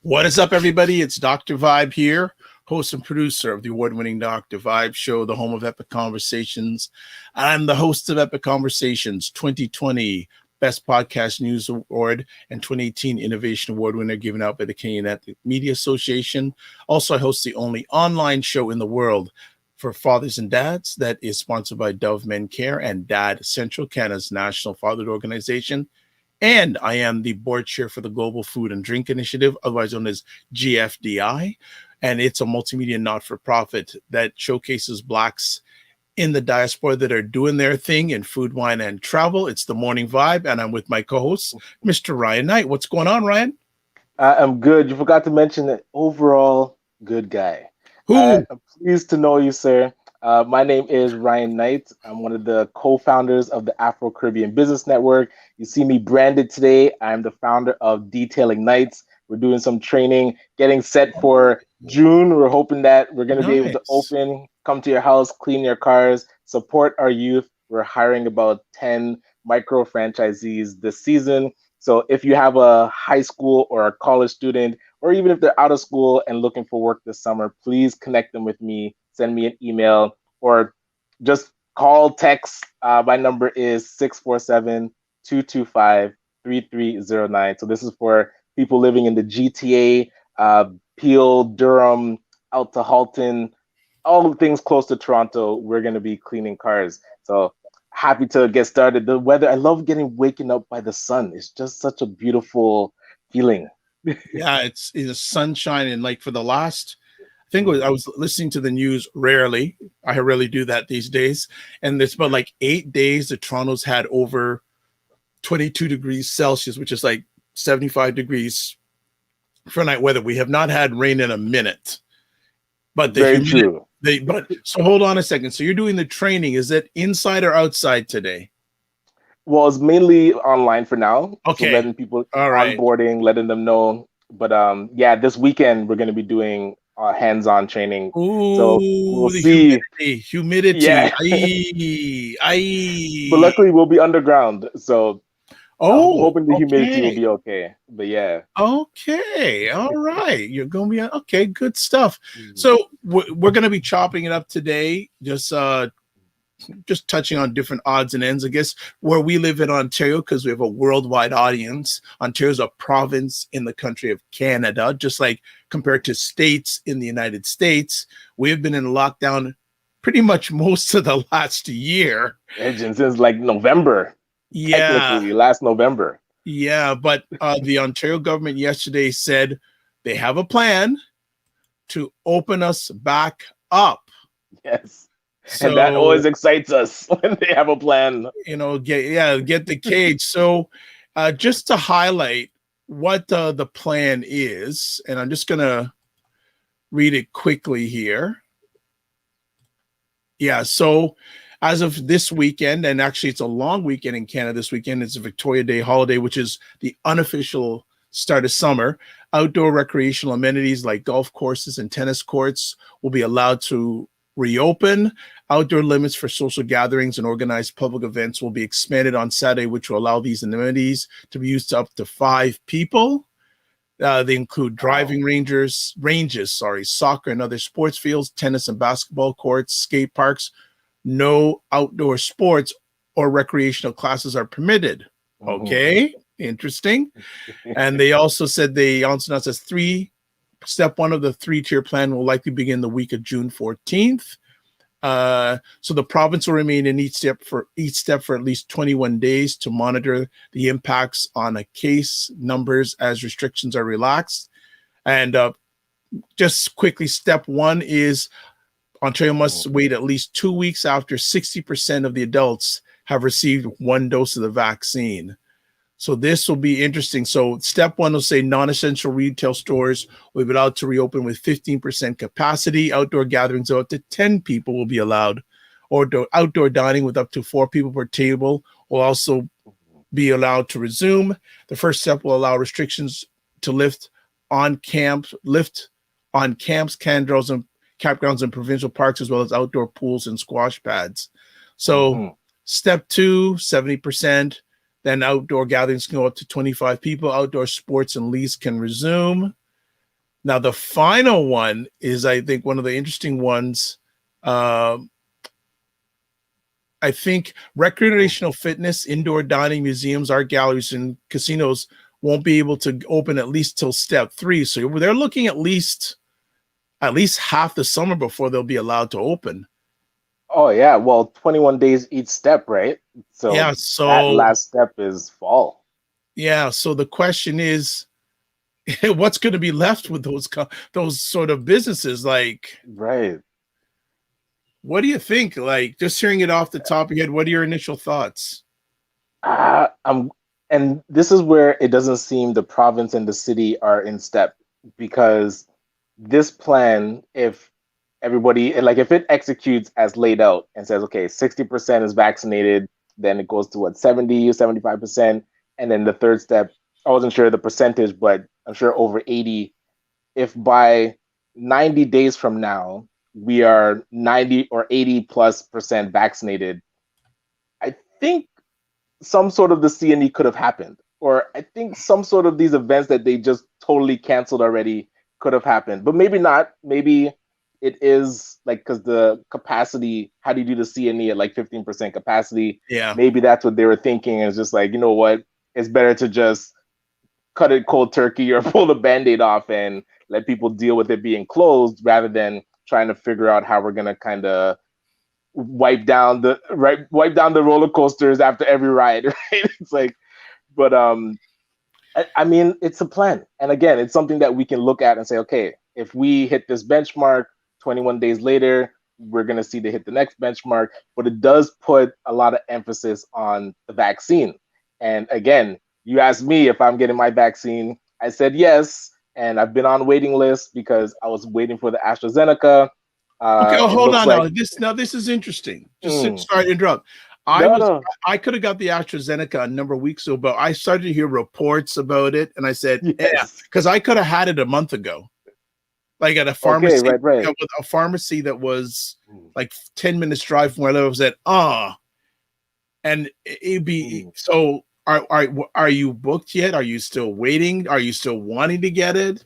What is up, everybody? It's Dr. Vibe here, host and producer of the award-winning Dr. Vibe show, the home of Epic Conversations. I'm the host of Epic Conversations 2020 Best Podcast News Award and 2018 Innovation Award winner given out by the Canadian Ethnic Media Association. Also, I host the only online show in the world for fathers and dads that is sponsored by Dove Men Care and Dad Central, Canada's national fatherhood organization. And I am the board chair for the Global Food and Drink Initiative, otherwise known as GFDI. And it's a multimedia not-for-profit that showcases Blacks in the diaspora that are doing their thing in food, wine, and travel. It's the Morning Vibe, and I'm with my co-host, Mr. Ryan Knight. What's going on, Ryan? I'm good. You forgot to mention that overall good guy. Who? I'm pleased to know you, sir. My name is Ryan Knight. I'm one of the co-founders of the Afro-Caribbean Business Network. You see me branded today. I'm the founder of Detailing Nights. We're doing some training, getting set for June. We're hoping that we're going to be able to open, come to your house, clean your cars, support our youth. We're hiring about 10 micro franchisees this season. So if you have a high school or a college student, or even if they're out of school and looking for work this summer, please connect them with me. Send me an email or just call, text. My number is 647-225-3309. So this is for people living in the GTA, Peel, Durham, out to Halton, all the things close to Toronto. We're going to be cleaning cars. So happy to get started. The weather, I love waking up by the sun. It's just such a beautiful feeling. Yeah, it's sunshine. And like for the last, I was listening to the news rarely. I rarely do that these days. And it's about like 8 days that Toronto's had over 22 degrees Celsius, which is like 75 degrees for night weather. We have not had rain in a minute. But Very true. So hold on a second. So you're doing the training. Is it inside or outside today? Well, it's mainly online for now. Okay. So letting people onboarding, letting them know. But yeah, this weekend we're going to be doing hands-on training. Ooh, so we'll see. Humidity. Yeah. But luckily we'll be underground. So I'm hoping the humidity will be okay. But yeah. Okay. All right. You're going to be okay. Good stuff. So we're going to be chopping it up today. Just touching on different odds and ends, I guess, where we live in Ontario, because we have a worldwide audience. Ontario is a province in the country of Canada, just like compared to states in the United States. We have been in lockdown pretty much most of the last year. Since like November. Yeah. Technically, last November. Yeah, but the Ontario government yesterday said they have a plan to open us back up. Yes. So, and that always excites us when they have a plan. Get the cage. So just to highlight what the plan is, and I'm just going to read it quickly here. Yeah, so as of this weekend, and actually it's a long weekend in Canada this weekend, it's a Victoria Day holiday, which is the unofficial start of summer. Outdoor recreational amenities like golf courses and tennis courts will be allowed to reopen. Outdoor limits for social gatherings and organized public events will be expanded on Saturday, which will allow these amenities to be used to up to 5 people. They include driving ranges, soccer and other sports fields, tennis and basketball courts, skate parks. No outdoor sports or recreational classes are permitted. Okay, interesting. And they also said announced step 1 of the 3-tier plan will likely begin the week of June 14th. So the province will remain in each step for at least 21 days to monitor the impacts on case numbers as restrictions are relaxed. And just quickly, step 1 is Ontario must wait at least 2 weeks after 60% of the adults have received 1 dose of the vaccine. So this will be interesting. So step 1 will say non-essential retail stores will be allowed to reopen with 15% capacity. Outdoor gatherings of up to 10 people will be allowed. Or outdoor dining with up to 4 people per table will also be allowed to resume. The first step will allow restrictions to lift on camps, campgrounds, and provincial parks, as well as outdoor pools and squash pads. So step 2, 70%. Then outdoor gatherings can go up to 25 people. Outdoor sports and leagues can resume. Now, the final one is, I think, one of the interesting ones. Um, I think recreational fitness, indoor dining, museums, art galleries, and casinos won't be able to open at least till step 3. So they're looking at least half the summer before they'll be allowed to open. Oh yeah, well, 21 days each step, right? Yeah. So that So last step is fall. yeah. So the question is, what's going to be left with those sort of businesses? Like, Right. what do you think? Like, just hearing it off the top of your head, what are your initial thoughts? I'm, and this is where it doesn't seem the province and the city are in step, because this plan, if everybody, like, if it executes as laid out and says, okay, 60% is vaccinated, then it goes to what, 70 or 75%. And then the third step, I wasn't sure the percentage, but I'm sure over 80. If by 90 days from now, we are 90 or 80+% vaccinated, I think some sort of the CNE could have happened. Or I think some sort of these events that they just totally canceled already could have happened. But maybe not. Maybe it is like, because the capacity, how do you do the CNE at like 15% capacity? Yeah. Maybe that's what they were thinking. It's just like, you know what? It's better to just cut it cold turkey or pull the band-aid off and let people deal with it being closed, rather than trying to figure out how we're gonna kind of wipe down the roller coasters after every ride, right? It's like, but I mean, it's a plan. And again, it's something that we can look at and say, okay, if we hit this benchmark 21 days later, we're going to see they hit the next benchmark. But it does put a lot of emphasis on the vaccine. And again, you asked me if I'm getting my vaccine. I said yes. And I've been on waiting list because I was waiting for the AstraZeneca. Okay. Oh, It hold looks on now. like, This is interesting. Just mm, sorry to interrupt. I no, was no, I could have got the AstraZeneca a number of weeks ago, but I started to hear reports about it, and I said, yeah, yes. because I could have had it a month ago, like at a Okay, pharmacy, right, right. with a pharmacy that was like 10 minutes drive from where I was at. And it'd be Mm. so. Are you booked yet? Are you still waiting? Are you still wanting to get it?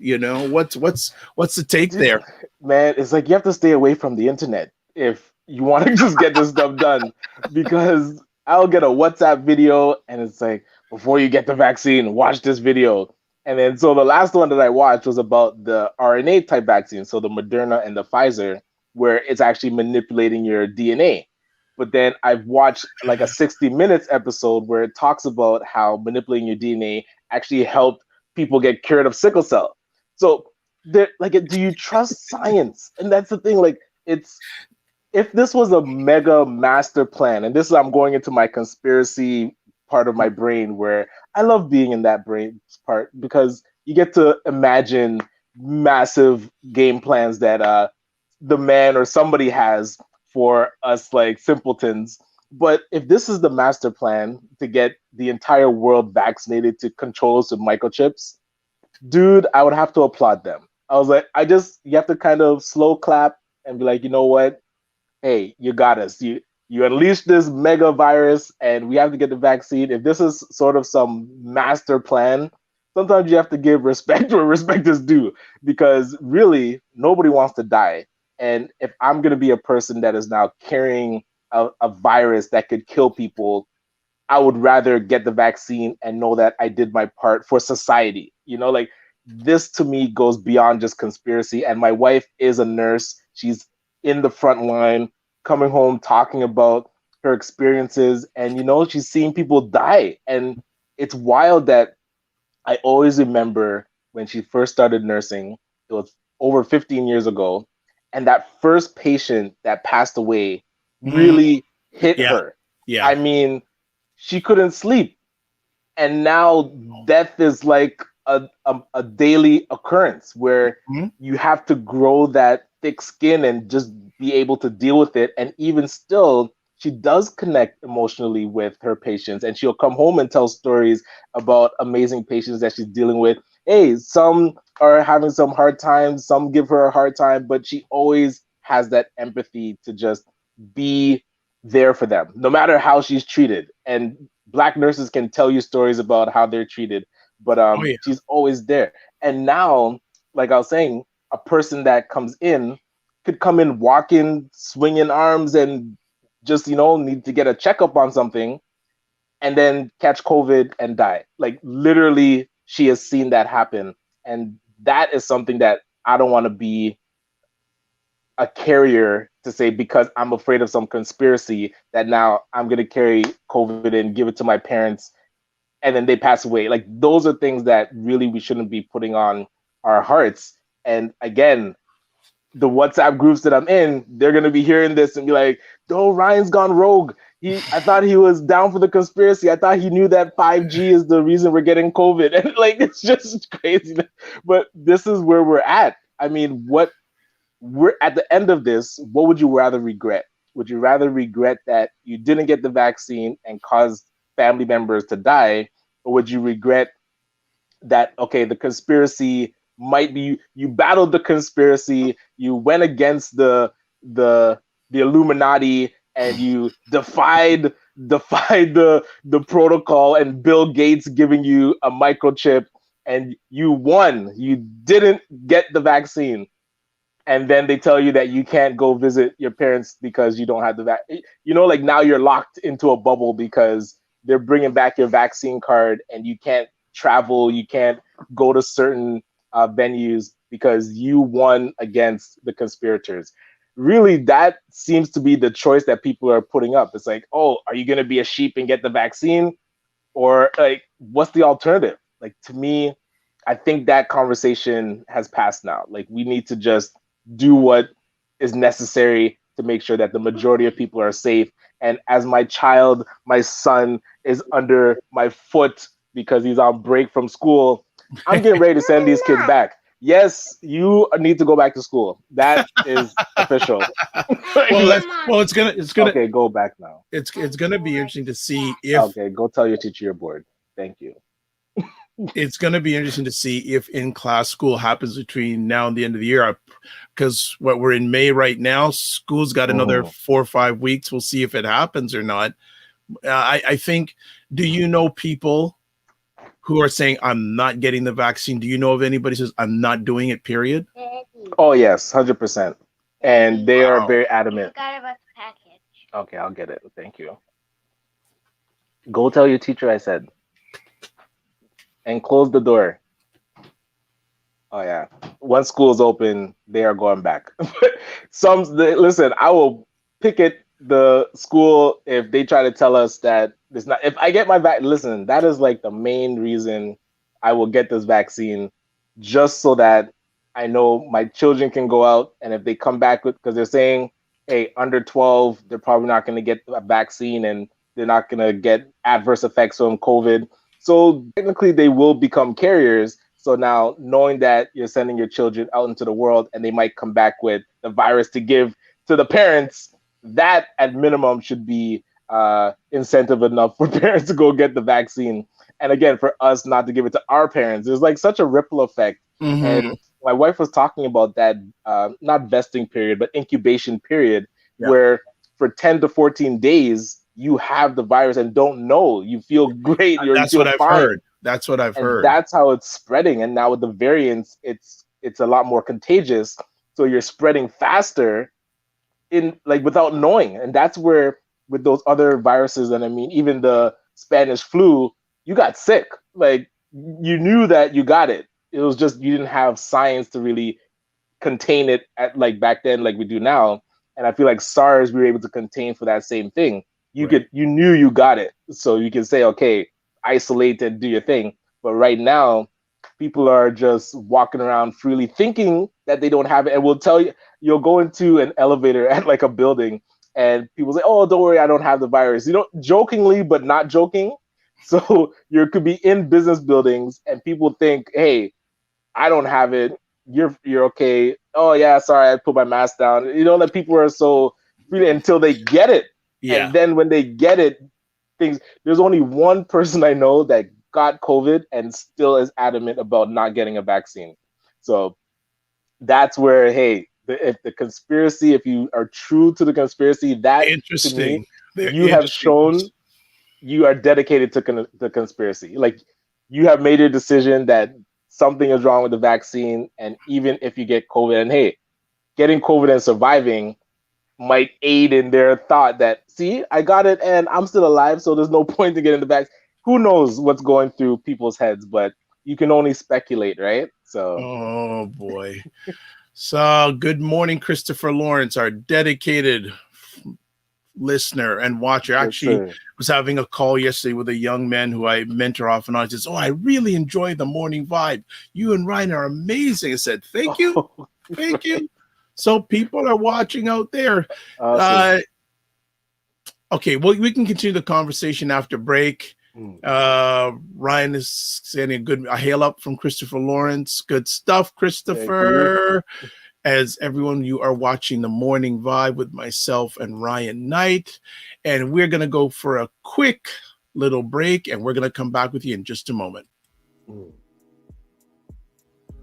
What's the take Dude, there? man, it's like you have to stay away from the internet if you want to just get this stuff done. Because I'll get a WhatsApp video and it's like, before you get the vaccine, watch this video. And then, so the last one that I watched was about the RNA type vaccine, so the Moderna and the Pfizer, where it's actually manipulating your DNA. But then I've watched like a 60 minutes episode where it talks about how manipulating your DNA actually helped people get cured of sickle cell. So, like, do you trust science? And that's the thing. Like, it's, if this was a mega master plan, and this is, I'm going into my conspiracy part of my brain, where I love being in that brain part, because you get to imagine massive game plans that the man or somebody has for us, like simpletons. But if this is the master plan to get the entire world vaccinated, to control us with microchips, dude, I would have to applaud them. I was like, you have to kind of slow clap and be like, you know what? Hey, you got us. You unleashed this mega virus, and we have to get the vaccine. If this is sort of some master plan, sometimes you have to give respect where respect is due, because really nobody wants to die. And if I'm gonna be a person that is now carrying a virus that could kill people, I would rather get the vaccine and know that I did my part for society. You know, like, this to me goes beyond just conspiracy. And my wife is a nurse. She's in the front line, coming home, talking about her experiences. And, she's seeing people die. And it's wild that I always remember when she first started nursing, it was over 15 years ago. And that first patient that passed away Mm, really hit yeah, her. yeah. I mean, she couldn't sleep, and now death is like a daily occurrence, where Mhm. you have to grow that thick skin and just be able to deal with it. And even still, she does connect emotionally with her patients, and she'll come home and tell stories about amazing patients that she's dealing with. Hey, some are having some hard times, some give her a hard time, but she always has that empathy to just be there for them, no matter how she's treated. And Black nurses can tell you stories about how they're treated, but Oh yeah. she's always there. And now like I was saying, a person that comes in could come in walking, swinging arms, and just need to get a checkup on something, and then catch COVID and die. Like literally, she has seen that happen, and that is something that I don't want to be a carrier to say, because I'm afraid of some conspiracy, that now I'm going to carry COVID and give it to my parents and then they pass away. Like those are things that really we shouldn't be putting on our hearts. And again, the WhatsApp groups that I'm in, they're going to be hearing this and be like, "Oh, Ryan's gone rogue. I thought he was down for the conspiracy. I thought he knew that 5G is the reason we're getting COVID." And like, it's just crazy. But this is where we're at. I mean, we're at the end of this, what would you rather regret? Would you rather regret that you didn't get the vaccine and caused family members to die? Or would you regret that, okay, the conspiracy might be, you battled the conspiracy, you went against the Illuminati, and you defied the protocol, and Bill Gates giving you a microchip, and you won. You didn't get the vaccine, and then they tell you that you can't go visit your parents because you don't have the like now you're locked into a bubble because they're bringing back your vaccine card, and you can't travel, you can't go to certain venues because you won against the conspirators. Really, that seems to be the choice that people are putting up. It's like, oh, are you going to be a sheep and get the vaccine, or like what's the alternative? Like, to me, I think that conversation has passed now. Like, we need to just do what is necessary to make sure that the majority of people are safe. And as my child, my son, is under my foot because he's on break from school, I'm getting ready to send these kids back. Yes, you need to go back to school. That is official. It's gonna. Okay, go back now. It's gonna be interesting to see if. Okay, go tell your teacher you're bored. Thank you. It's going to be interesting to see if in-class school happens between now and the end of the year, because what we're in May right now, school's got another 4 or 5 weeks. We'll see if it happens or not. I think, do you know people who are saying, I'm not getting the vaccine? Do you know of anybody who says, I'm not doing it, period? Oh, yes, 100%. And they are very adamant. Okay, I'll get it. Thank you. Go tell your teacher I said. And close the door. Oh yeah. Once school's open, they are going back. Listen, I will picket the school if they try to tell us that it's not. If I get my listen, that is like the main reason I will get this vaccine, just so that I know my children can go out, and if they come back because they're saying, hey, under 12, they're probably not going to get a vaccine and they're not going to get adverse effects from COVID. So technically they will become carriers. So now, knowing that you're sending your children out into the world and they might come back with the virus to give to the parents, that at minimum should be incentive enough for parents to go get the vaccine. And again, for us not to give it to our parents. There's like such a ripple effect. Mm-hmm. And my wife was talking about that, not vesting period, but incubation period, where for 10 to 14 days, you have the virus and don't know. You feel great. That's what I've heard. That's what I've heard. That's how it's spreading. And now with the variants, it's a lot more contagious. So you're spreading faster in like without knowing. And that's where with those other viruses, and I mean, even the Spanish flu, you got sick. Like you knew that you got it. It was just you didn't have science to really contain it at like back then, like we do now. And I feel like SARS we were able to contain for that same thing. You knew you got it, so you can say, okay, isolate and do your thing. But right now, people are just walking around freely thinking that they don't have it. And we'll tell you, you'll go into an elevator at like a building and people say, oh, don't worry, I don't have the virus. You know, jokingly, but not joking. So you could be in business buildings and people think, hey, I don't have it. You're okay. Oh yeah, sorry, I put my mask down. You know, that people are so freely until they get it. Yeah. And then when they get it, there's only one person I know that got COVID and still is adamant about not getting a vaccine. So that's where, hey, if the conspiracy, if you are true to the conspiracy, that to me, you have shown you are dedicated to the conspiracy. Like you have made a decision that something is wrong with the vaccine. And even if you get COVID, and hey, getting COVID and surviving might aid in their thought that, see, I got it and I'm still alive, so there's no point in getting the vaccine. Who knows what's going through people's heads, but you can only speculate, right? So, oh boy. So, good morning, Christopher Lawrence, our dedicated listener and watcher. Actually, was having a call yesterday with a young man who I mentor off and on. He says, "Oh, I really enjoy the morning vibe. You and Ryan are amazing." I said, "Thank you, thank you." So people are watching out there. Awesome. Okay, well, we can continue the conversation after break. Ryan is sending a hail up from Christopher Lawrence. Good stuff, Christopher. As everyone, you are watching the Morning Vibe with myself and Ryan Knight. And we're going to go for a quick little break, and we're going to come back with you in just a moment.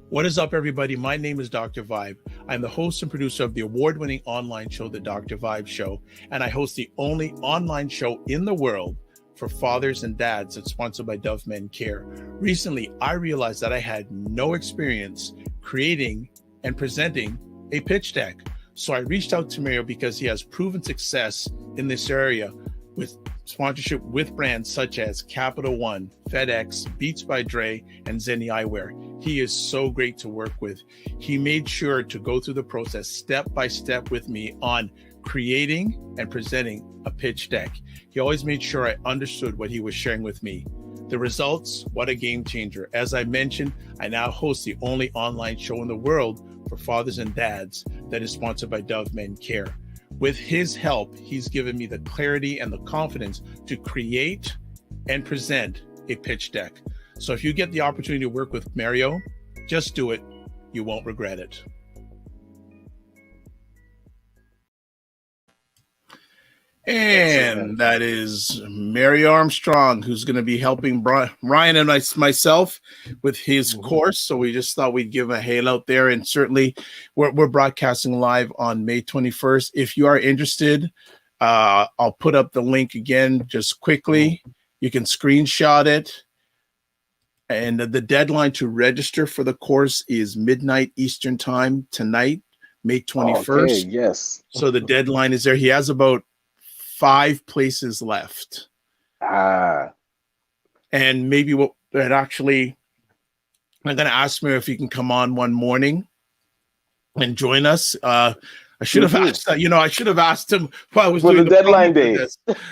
What is up, everybody? My name is Dr. Vibe. I'm the host and producer of the award-winning online show, The Dr. Vibe Show, and I host the only online show in the world for fathers and dads that's sponsored by Dove Men Care. Recently, I realized that I had no experience creating and presenting a pitch deck. So I reached out to Mario because he has proven success in this area with sponsorship with brands such as Capital One, FedEx, Beats by Dre, and Zenny Eyewear. He is so great to work with. He made sure to go through the process step by step with me on creating and presenting a pitch deck. He always made sure I understood what he was sharing with me. The results, what a game changer. As I mentioned, I now host the only online show in the world for fathers and dads that is sponsored by Dove Men Care. With his help, he's given me the clarity and the confidence to create and present a pitch deck. So if you get the opportunity to work with Mario, just do it. You won't regret it. And that is Mary Armstrong, who's going to be helping Ryan and myself with his course. So we just thought we'd give a hail out there. And certainly we're broadcasting live on May 21st. If you are interested, I'll put up the link again just quickly. You can screenshot it. And the deadline to register for the course is midnight Eastern time tonight, May 21st. Okay, yes. So the deadline is there. He has about 5 places left. And maybe I'm going to ask him if he can come on one morning and join us. I should have asked that. I should have asked him while I was doing the deadline day.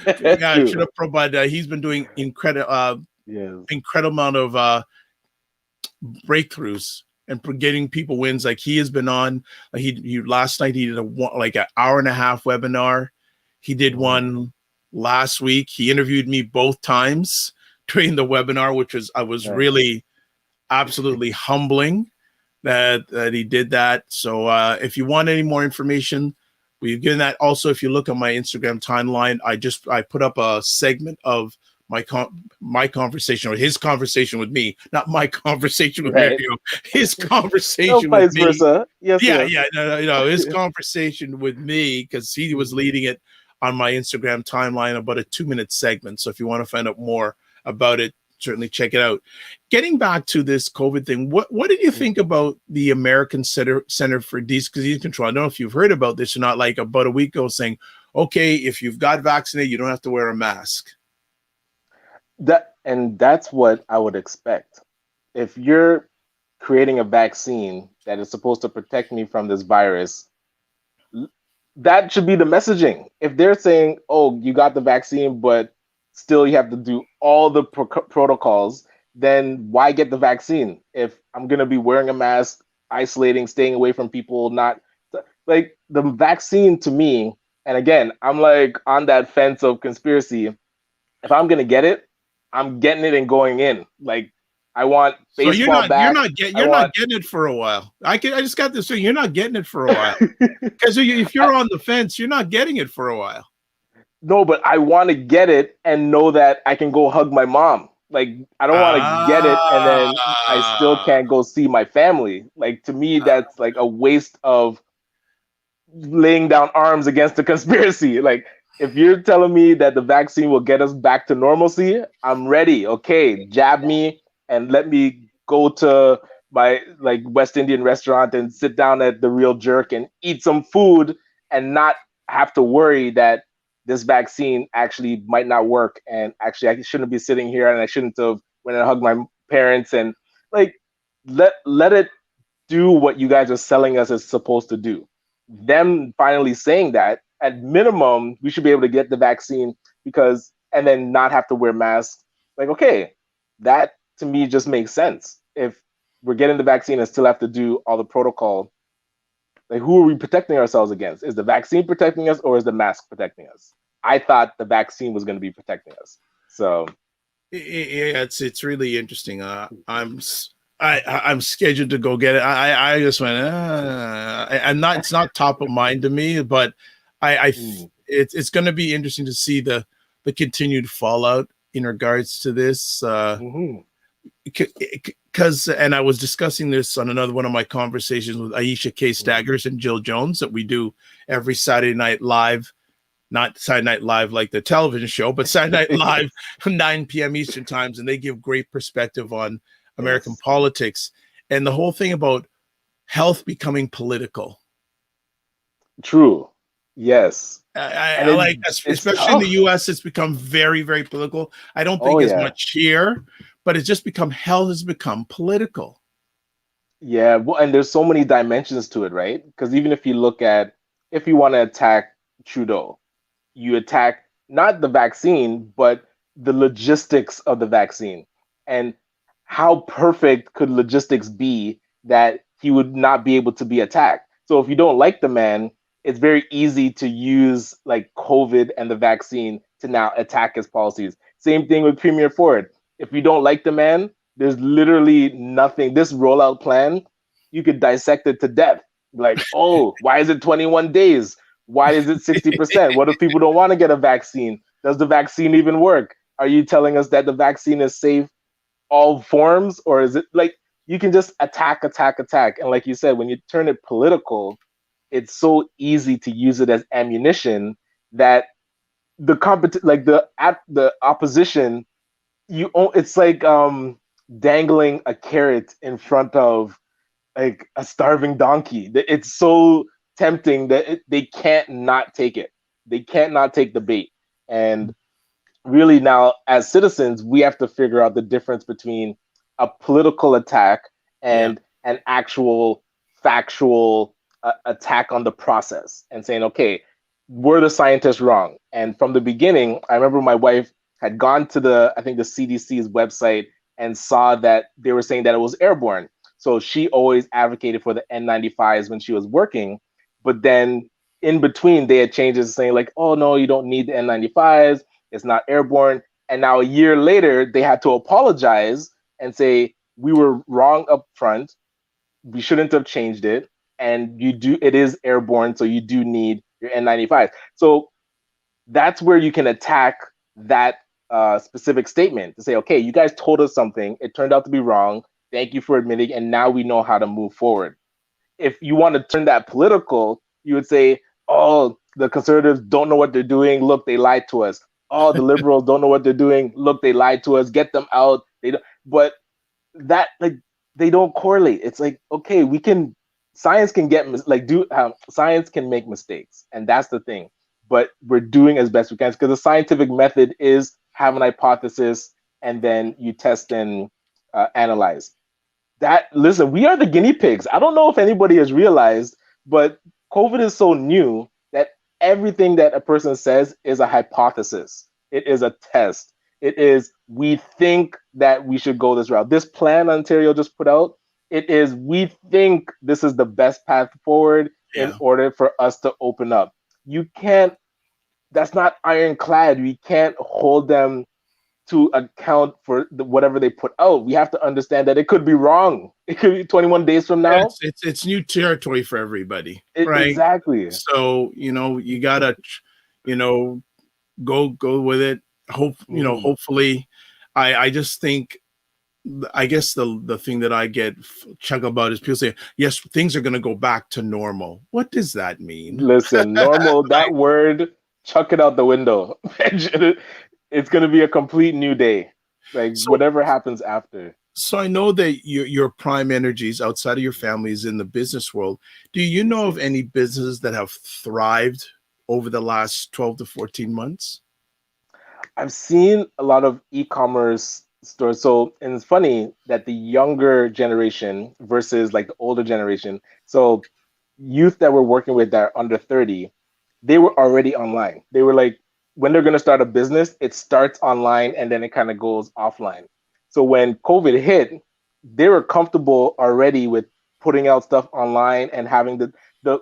Yeah, I should have, but he's been doing incredible amount of breakthroughs and getting people wins. Like he has been on. He last night he did an hour and a half webinar. He did one last week. He interviewed me both times during the webinar, which was really absolutely humbling that he did that. So if you want any more information, we've given that. Also, if you look on my Instagram timeline, I put up a segment of my conversation, or his conversation with me, not my conversation with Mario, his conversation with me. Versa. Yes, his conversation with me, because he was leading it on my Instagram timeline, about a 2-minute segment. So if you want to find out more about it, certainly check it out. Getting back to this COVID thing, what did you think about the American Center for Disease Control? I don't know if you've heard about this or not, like about a week ago, saying, okay, if you've got vaccinated, you don't have to wear a mask. That's what I would expect. If you're creating a vaccine that is supposed to protect me from this virus, that should be the messaging. If they're saying, oh, you got the vaccine, but still you have to do all the protocols, then why get the vaccine? If I'm going to be wearing a mask, isolating, staying away from people, not like the vaccine to me. And again, I'm like on that fence of conspiracy. If I'm going to get it, I'm getting it and going in. Like I want baseball back. You're not getting it for a while. I just got this thing. You're not getting it for a while. Because if you're on the fence, you're not getting it for a while. No, but I want to get it and know that I can go hug my mom. Like I don't want to get it and then I still can't go see my family. Like to me, that's like a waste of laying down arms against the conspiracy. Like if you're telling me that the vaccine will get us back to normalcy, I'm ready. Okay, jab me and let me go to my like West Indian restaurant and sit down at the Real Jerk and eat some food and not have to worry that this vaccine actually might not work, and actually I shouldn't be sitting here and I shouldn't have went and hugged my parents, and like let it do what you guys are selling us as supposed to do. Them finally saying that, at minimum, we should be able to get the vaccine because, and then not have to wear masks. Like, okay, that to me just makes sense. If we're getting the vaccine and still have to do all the protocol, like who are we protecting ourselves against? Is the vaccine protecting us or is the mask protecting us? I thought the vaccine was going to be protecting us. So yeah, it's really interesting. I'm scheduled to go get it. I just went. I'm not. It's not top of mind to me, but it's going to be interesting to see the continued fallout in regards to this. Because and I was discussing this on another one of my conversations with Aisha K. Staggers and Jill Jones that we do every Saturday night live. Not Saturday Night Live like the television show, but Saturday Night Live, 9 p.m. Eastern times, and they give great perspective on American politics and the whole thing about health becoming political. True. Yes. I like, especially in the U.S., it's become very, very political. I don't think as much here, but it's just become, health has become political. Yeah, well, and there's so many dimensions to it, right? Because even if you look at, if you want to attack Trudeau, you attack not the vaccine, but the logistics of the vaccine. And how perfect could logistics be that he would not be able to be attacked? So if you don't like the man, it's very easy to use like COVID and the vaccine to now attack his policies. Same thing with Premier Ford. If you don't like the man, there's literally nothing. This rollout plan, you could dissect it to death. Like, oh, why is it 21 days? Why is it 60%? What if people don't want to get a vaccine? Does the vaccine even work? Are you telling us that the vaccine is safe all forms? Or is it like you can just attack? And like you said, when you turn it political, it's so easy to use it as ammunition that the like the opposition, it's like dangling a carrot in front of like a starving donkey. It's so tempting that they can't not take it. They can't not take the bait. And really now, as citizens, we have to figure out the difference between a political attack and an actual factual attack on the process, and saying, okay, were the scientists wrong? And from the beginning, I remember my wife had gone to I think the CDC's website and saw that they were saying that it was airborne. So she always advocated for the N95s when she was working. But then in between, they had changes saying like, oh, no, you don't need the N95s. It's not airborne. And now a year later, they had to apologize and say, we were wrong up front. We shouldn't have changed it. And it is airborne. So you do need your N95s. So that's where you can attack that specific statement to say, okay, you guys told us something. It turned out to be wrong. Thank you for admitting. And now we know how to move forward. If you want to turn that political, you would say, oh, the conservatives don't know what they're doing. Look, they lied to us. Oh, the liberals don't know what they're doing. Look, they lied to us. Get them out. They don't. But that, like, they don't correlate. It's like, okay, science can science can make mistakes. And that's the thing. But we're doing as best we can, because the scientific method is have an hypothesis and then you test and analyze. Listen, we are the guinea pigs. I don't know if anybody has realized, but COVID is so new that everything that a person says is a hypothesis. It is a test. It is, we think that we should go this route. This plan Ontario just put out, it is, we think this is the best path forward in order for us to open up. That's not ironclad. We can't hold them to account for whatever they put out. We have to understand that it could be wrng. It could be 21 days from now. It's new territory for everybody, right? Exactly. So, you gotta, go with it. Hopefully, I just think, I guess the thing that I get chuck about is people say, yes, things are going to go back to normal. What does that mean? Listen, normal, that word, chuck it out the window. It's going to be a complete new day. Like, whatever happens after. So I know that your prime energies outside of your family is in the business world. Do you Yes, know sir. of any businesses that have thrived over the last 12 to 14 months? I've seen a lot of e-commerce stores. So, and it's funny that the younger generation versus like the older generation. So, youth that we're working with that are under 30, they were already online. They were like, when they're going to start a business, it starts online and then it kind of goes offline. So, when COVID hit, they were comfortable already with putting out stuff online and having the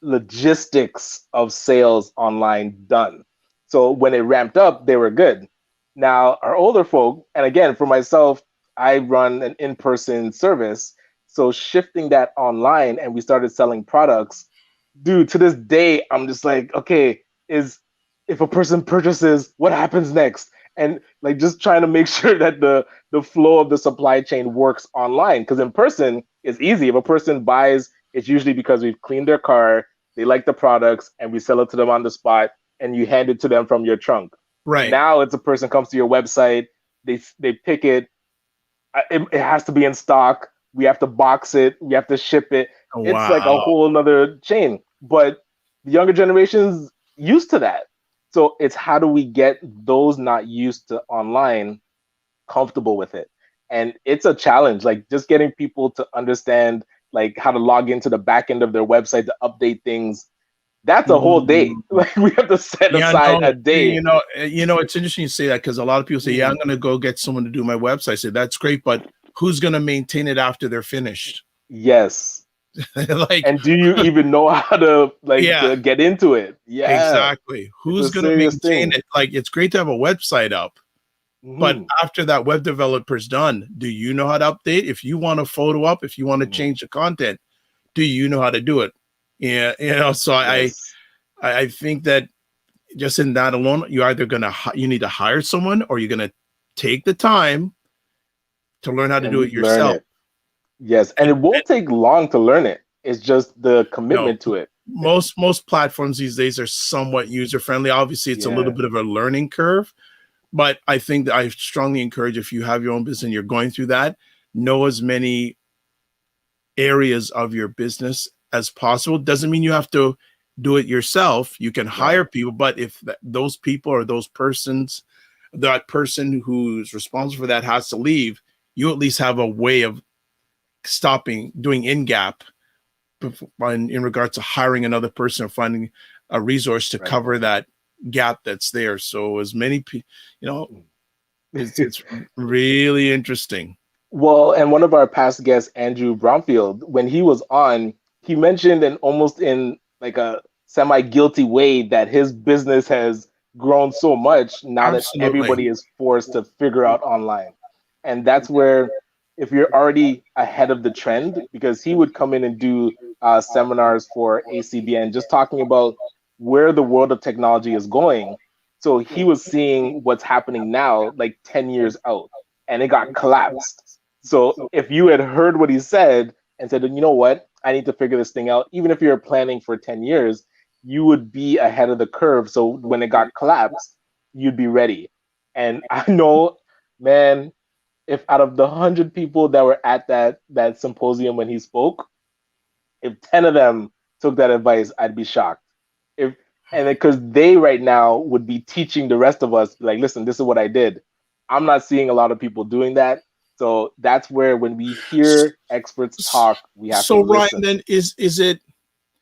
logistics of sales online done. So when it ramped up, they were good. Now, our older folk, and again, for myself, I run an in person service. So shifting that online and we started selling products, dude, to this day, I'm just like, okay, is if a person purchases, what happens next? And like just trying to make sure that the flow of the supply chain works online. Because in person, it's easy. If a person buys, it's usually because we've cleaned their car, they like the products, and we sell it to them on the spot and you hand it to them from your trunk. Right. Now it's a person comes to your website, they pick it, it has to be in stock. We have to box it, we have to ship it. It's like a Wow. whole another chain. But the younger generations used to that. So it's how do we get those not used to online comfortable with it? And it's a challenge, like just getting people to understand like how to log into the back end of their website to update things. That's a whole day. Mm. Like we have to set Yeah, aside no, a day. it's interesting you say that because a lot of people say, "Yeah, I'm Mm, going to go get someone to do my website." I say that's great, but who's going to maintain it after they're finished? yes. Like, And do you even know how to like yeah, to get into it? Yeah, exactly. it's a Who's going to serious maintain thing. it? Like, it's great to have a website up, but Hmm. after that web developer's done, do you know how to update? If you want a photo up, if you want to Hmm. change the content, do you know how to do it? Yeah, so Yes. I think that just in that alone, you're either gonna you need to hire someone or you're gonna take the time to learn how to do And it learn yourself. it. Yes. And it And won't take long to learn it. It's just the no, commitment to it. most platforms these days are somewhat user friendly. Obviously, it's a little Yeah. bit of a learning curve, but I think that I strongly encourage if you have your own business and you're going through that, know as many areas of your business as possible. Doesn't mean you have to do it yourself. You can Right. hire people, but if those people or those persons, that person who's responsible for that has to leave, you at least have a way of stopping doing in gap in regards to hiring another person or finding a resource to Right. cover that gap that's there. So as many people, you know, it's really interesting. Well, and one of our past guests, Andrew Bromfield, when he was on, he mentioned and almost in like a semi-guilty way that his business has grown so much now that Absolutely. everybody is forced to figure out online. And that's where if you're already ahead of the trend, because he would come in and do seminars for ACBN, just talking about where the world of technology is going. So he was seeing what's happening now, like 10 years out, and it got collapsed. So if you had heard what he said and said, you know what, I need to figure this thing out, even if you're planning for 10 years, you would be ahead of the curve. So when it got collapsed, you'd be ready. And I know, man, if out of the 100 people that were at that symposium when he spoke, if 10 of them took that advice, I'd be shocked. If and because they right now would be teaching the rest of us, like, listen, this is what I did. I'm not seeing a lot of people doing that. So that's where when we hear experts talk, we have to So Ryan, listen. then is it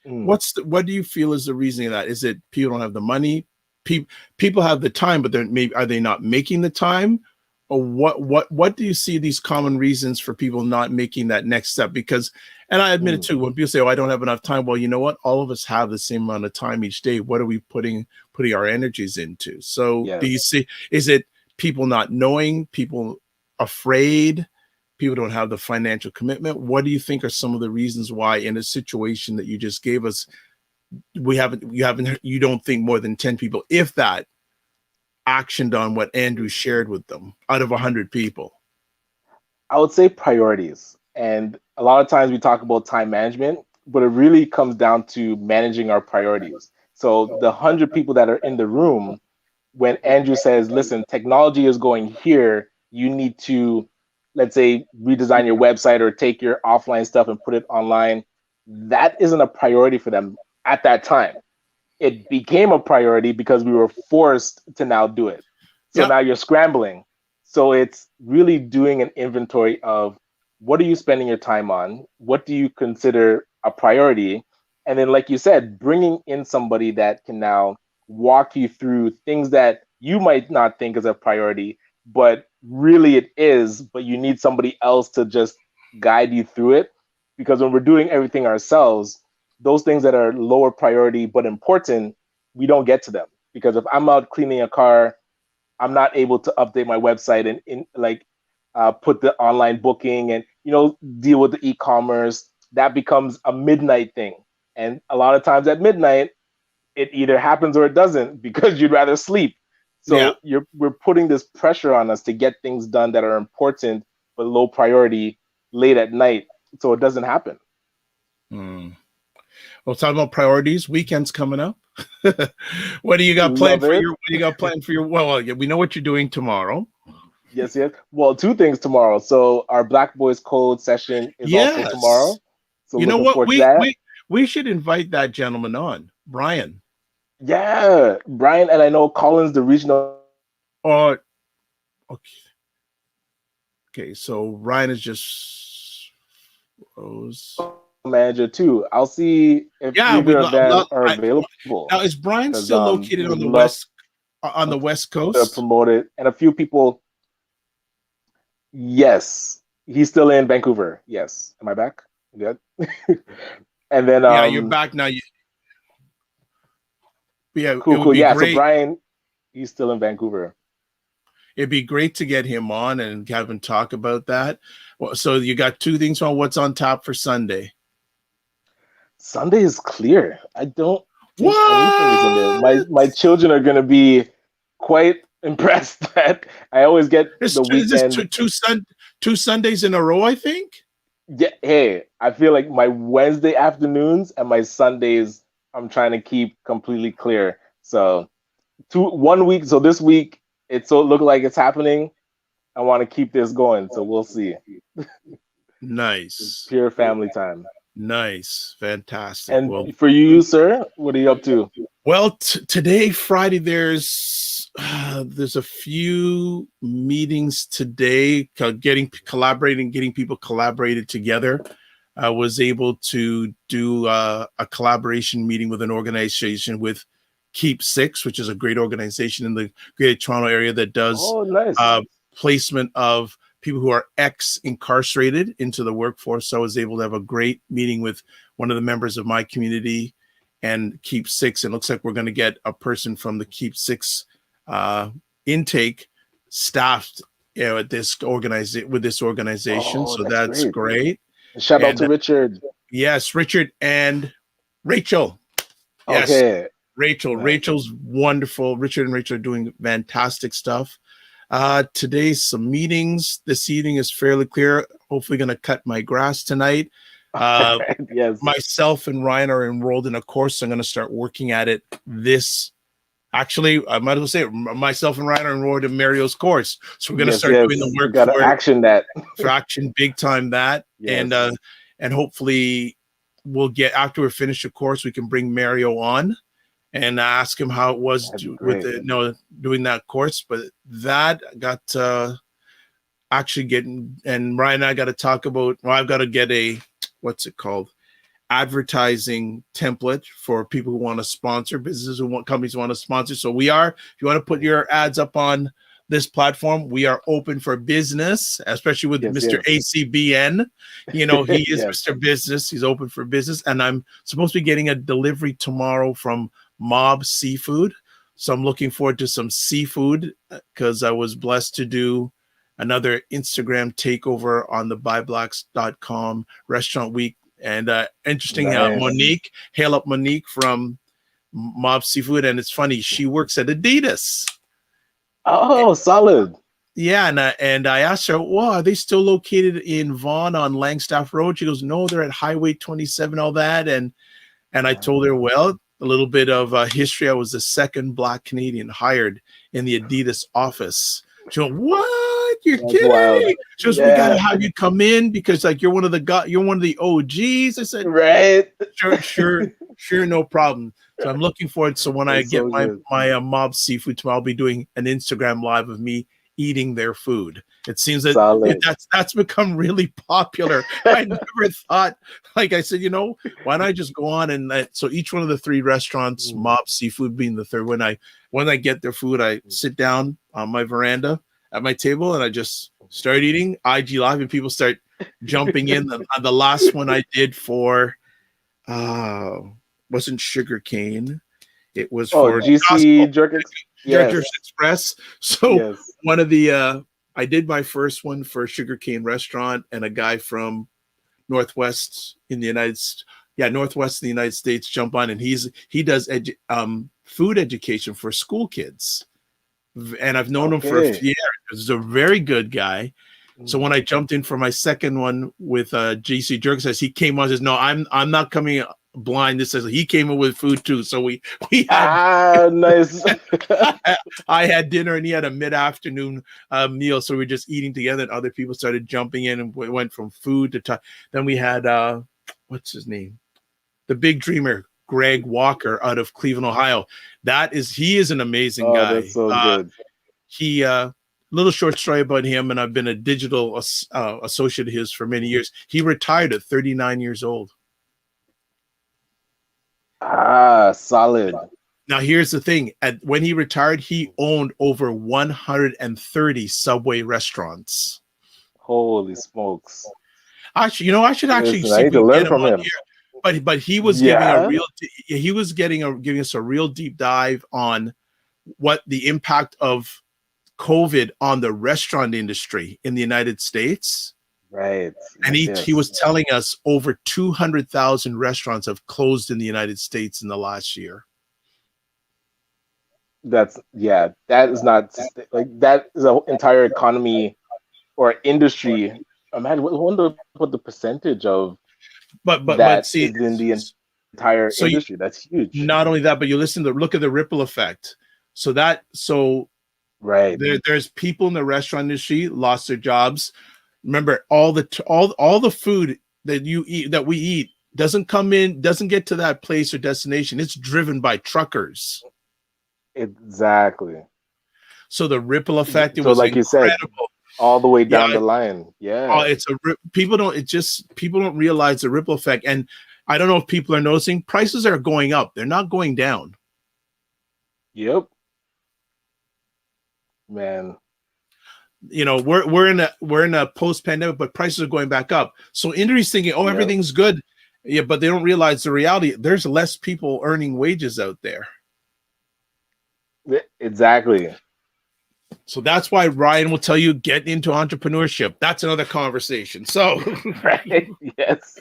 Mm, what do you feel is the reasoning of that? Is it people don't have the money? People have the time, but they're maybe are they not making the time? Or what do you see these common reasons for people not making that next step? Because and I admit it mm, too, when people say, "Oh, I don't have enough time," well, you know what? All of us have the same amount of time each day. What are we putting our energies into? So do you yes. see is it people not knowing, people afraid? People don't have the financial commitment. What do you think are some of the reasons why in a situation that you just gave us you don't think more than 10 people, if that, actioned on what Andrew shared with them out of 100 people? I would say priorities. And a lot of times we talk about time management, but it really comes down to managing our priorities. So the 100 people that are in the room, when Andrew says, listen, technology is going here, you need to let's say, redesign your website or take your offline stuff and put it online. That isn't a priority for them at that time. It became a priority because we were forced to now do it. So Yeah. now you're scrambling. So it's really doing an inventory of what are you spending your time on? What do you consider a priority? And then, like you said, bringing in somebody that can now walk you through things that you might not think is a priority, but really it is, but you need somebody else to just guide you through it. Because when we're doing everything ourselves, those things that are lower priority but important, we don't get to them. Because if I'm out cleaning a car, I'm not able to update my website and put the online booking and deal with the e-commerce. That becomes a midnight thing. And a lot of times at midnight, it either happens or it doesn't because you'd rather sleep. Yeah. So we're putting this pressure on us to get things done that are important but low priority late at night, so it doesn't happen. Well, talking about priorities, weekend's coming up. What do you got planned Love for it. your? What do you got planned for your? Well, we know what you're doing tomorrow. Yes, yes. Well, two things tomorrow. So our Black Boys Code session is also tomorrow. Yes. So You know looking what? forward to that. We should invite that gentleman on, Brian. Yeah, Brian, and I know Collins, the regional Oh, okay. Okay, so Ryan is just froze. manager too. I'll see if Yeah, either we of them are available now is Brian because still located would love on the West to Coast? promote it. And a few people, yes, he's still in Vancouver. Yes, am I back? Good. And then Yeah, you're back now. Yeah, it would cool. be Yeah, so great. Brian, he's still in Vancouver. It'd be great to get him on and have him talk about that. Well, so you got two things on what's on top for Sunday. Sunday is clear. I don't think anything is in there. What? My children are gonna be quite impressed that I always get the Is this weekend. two Sundays in a row, I think? Yeah, hey, I feel like my Wednesday afternoons and my Sundays I'm trying to keep completely clear. So 1 week. So this week it look like it's happening. I want to keep this going. So we'll see. Nice. Pure family time. Nice. Fantastic. And Well, for you, sir, what are you up to? well, today, Friday, there's a few meetings today, getting people collaborated together. I was able to do a collaboration meeting with an organization with Keep Six, which is a great organization in the Greater Toronto area that does Nice. placement of people who are ex-incarcerated into the workforce. So I was able to have a great meeting with one of the members of my community and Keep Six. It looks like we're going to get a person from the Keep Six intake staffed, at this organization. So that's great. Shout out to Richard. Yes, Richard and Rachel. Yes, okay. Rachel. Nice. Rachel's wonderful. Richard and Rachel are doing fantastic stuff. Today, some meetings. This evening is fairly clear. Hopefully going to cut my grass tonight. Yes. Myself and Ryan are enrolled in a course. So I'm going to start working at it Actually, I might as well say it, myself and Ryan are enrolled in Mario's course. So we're going to start doing the work for action that. For action, big time that. Yes. And hopefully we'll get, after we finish the course, we can bring Mario on and ask him how it was doing that course. But that got and Ryan and I got to talk about, I've got to get what's it called? Advertising template for people who want to sponsor, companies who want to sponsor. So if you want to put your ads up on this platform, we are open for business, especially with Mr. ACBN. He is Mr. Business. He's open for business. And I'm supposed to be getting a delivery tomorrow from Mob Seafood. So I'm looking forward to some seafood because I was blessed to do another Instagram takeover on the buyblacks.com restaurant week. And interesting, nice. Monique, hail up Monique from Mob Seafood. And it's funny, she works at Adidas. Oh, solid. Yeah, and I asked her, well, are they still located in Vaughan on Langstaff Road? She goes, no, they're at Highway 27, all that. And I told her, well, a little bit of history. I was the second Black Canadian hired in the Adidas office. She went, what? You're That's wild. kidding. She goes, we gotta have you come in because like you're one of the OGs. I said, right. sure, no problem. So I'm looking forward. So when I That's get so good. my mob seafood tomorrow, I'll be doing an Instagram live of me eating their food. It seems that Solid. that's become really popular. I never thought, like I said, why don't I just go on and so each one of the three restaurants, Mob Seafood being the third, when I get their food, I sit down on my veranda at my table and I just start eating IG live and people start jumping in. The last one I did for wasn't sugar cane. It was for GC Jerkers Express. So yes. one of the I did my first one for a sugarcane restaurant, and a guy from Northwest in the Northwest in the United States jump on, and he does food education for school kids, and I've known him for a few years. He's a very good guy. So when I jumped in for my second one with GC Jerk says, he came on and says, no, I'm not coming blind. This says he came in with food too. So we had nice. I had dinner and he had a mid-afternoon meal. So we were just eating together and other people started jumping in and we went from food to then we had what's his name? The big dreamer, Greg Walker out of Cleveland, Ohio. He is an amazing guy. That's so good. He little short story about him, and I've been a digital associate of his for many years. He retired at 39 years old. Solid. Now, here's the thing. When he retired, he owned over 130 Subway restaurants. Holy smokes. Actually, I should actually see if we can get him on here. But he was giving us a real deep dive on what the impact of COVID on the restaurant industry in the United States. Right. And he was telling us over 200,000 restaurants have closed in the United States in the last year. That is not like that is an entire economy or industry. I wonder what the percentage of but see, is in the entire industry. That's huge. Not only that, but you look at the ripple effect. Right. There's people in the restaurant industry lost their jobs. Remember, all the food that we eat doesn't get to that place or destination. It's driven by truckers. Exactly. So the ripple effect, it was like incredible. You said, all the way down the line. Yeah. People don't realize the ripple effect. And I don't know if people are noticing, prices are going up. They're not going down. Yep. Man, we're in a post-pandemic, but prices are going back up. So industry's thinking, everything's good. Yeah, but they don't realize the reality. There's less people earning wages out there. Exactly. So that's why Ryan will tell you, get into entrepreneurship. That's another conversation. So right. Yes.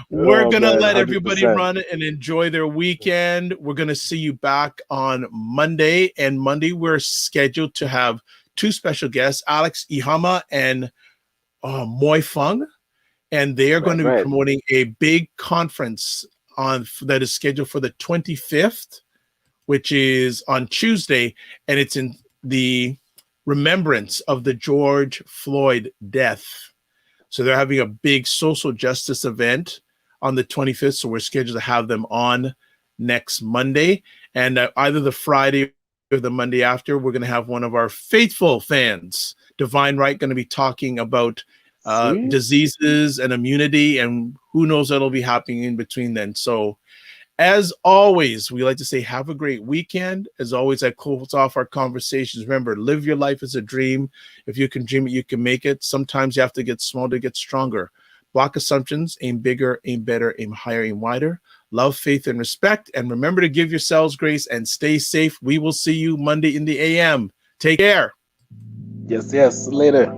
We're going to let 100%. Everybody run and enjoy their weekend. We're going to see you back on Monday. And Monday, we're scheduled to have two special guests, Alex Ihama and Moy Fung. And they are going to be promoting a big conference that is scheduled for the 25th, which is on Tuesday. And it's in the remembrance of the George Floyd death. So they're having a big social justice event on the 25th. So we're scheduled to have them on next Monday. And either the Friday or the Monday after, we're going to have one of our faithful fans, Divine Wright, going to be talking about diseases and immunity. And who knows what'll be happening in between then. So as always, we like to say, have a great weekend. As always, I close off our conversations. Remember, live your life as a dream. If you can dream it, you can make it. Sometimes you have to get small to get stronger. Block assumptions, aim bigger, aim better, aim higher, aim wider. Love, faith, and respect. And remember to give yourselves grace and stay safe. We will see you Monday in the AM. Take care. Yes. Later.